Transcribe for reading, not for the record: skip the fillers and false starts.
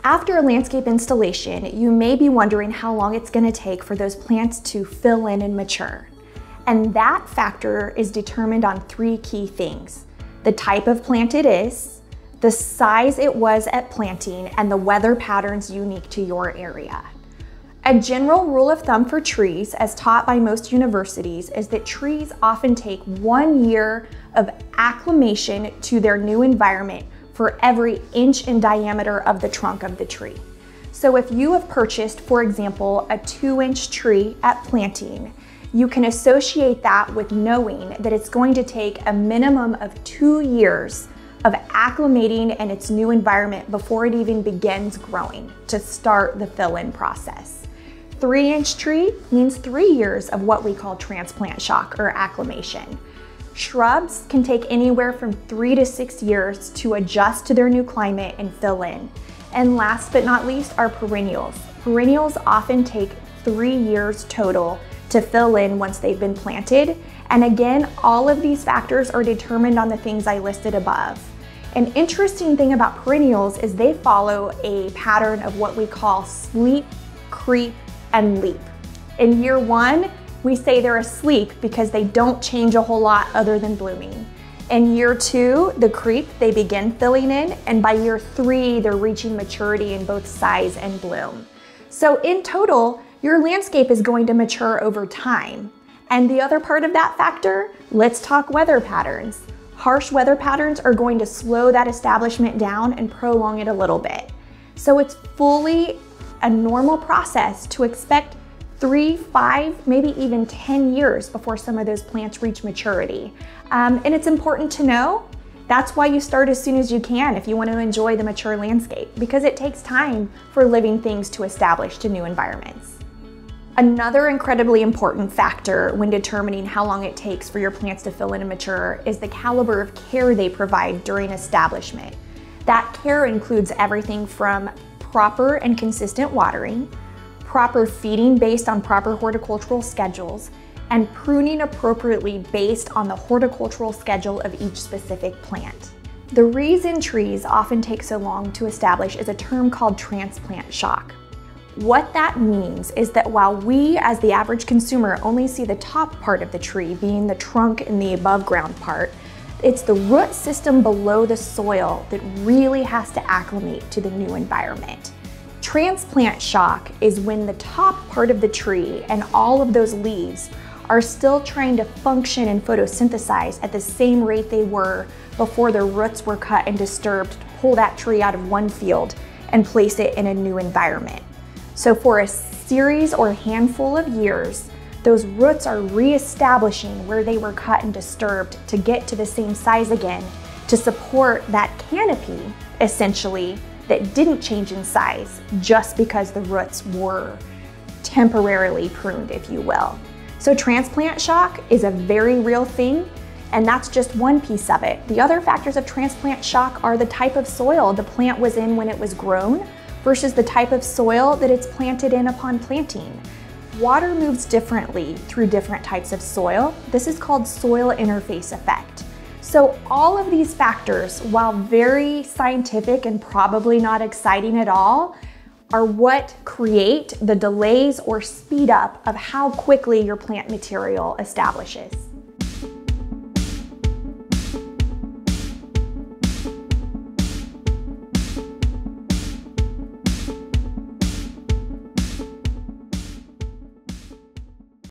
After a landscape installation, you may be wondering how long it's going to take for those plants to fill in and mature. And that factor is determined on three key things: the type of plant it is, the size it was at planting, and the weather patterns unique to your area. A general rule of thumb for trees, as taught by most universities, is that trees often take 1 year of acclimation to their new environment for every inch in diameter of the trunk of the tree. So if you have purchased, for example, a 2-inch tree at planting, you can associate that with knowing that it's going to take a minimum of 2 years of acclimating in its new environment before it even begins growing to start the fill-in process. 3-inch tree means 3 years of what we call transplant shock or acclimation. Shrubs can take anywhere from 3 to 6 years to adjust to their new climate and fill in. And last but not least are perennials. Perennials often take 3 years total to fill in once they've been planted. And again, all of these factors are determined on the things I listed above. An interesting thing about perennials is they follow a pattern of what we call sleep, creep, and leap. In year 1, we say they're asleep because they don't change a whole lot other than blooming. In year 2, the creep, they begin filling in, and by year 3, they're reaching maturity in both size and bloom. So in total, your landscape is going to mature over time. And the other part of that factor, let's talk weather patterns. Harsh weather patterns are going to slow that establishment down and prolong it a little bit. So it's fully a normal process to expect 3, 5, maybe even 10 years before some of those plants reach maturity. And it's important to know that's why you start as soon as you can if you want to enjoy the mature landscape, because it takes time for living things to establish to new environments. Another incredibly important factor when determining how long it takes for your plants to fill in and mature is the caliber of care they provide during establishment. That care includes everything from proper and consistent watering, proper feeding based on proper horticultural schedules, and pruning appropriately based on the horticultural schedule of each specific plant. The reason trees often take so long to establish is a term called transplant shock. What that means is that while we, as the average consumer, only see the top part of the tree, being the trunk and the above ground part, it's the root system below the soil that really has to acclimate to the new environment. Transplant shock is when the top part of the tree and all of those leaves are still trying to function and photosynthesize at the same rate they were before their roots were cut and disturbed to pull that tree out of one field and place it in a new environment. So for a series or handful of years, those roots are reestablishing where they were cut and disturbed to get to the same size again to support that canopy, essentially, that didn't change in size just because the roots were temporarily pruned, if you will. So transplant shock is a very real thing, and that's just one piece of it. The other factors of transplant shock are the type of soil the plant was in when it was grown versus the type of soil that it's planted in upon planting. Water moves differently through different types of soil. This is called soil interface effect. So all of these factors, while very scientific and probably not exciting at all, are what create the delays or speed up of how quickly your plant material establishes.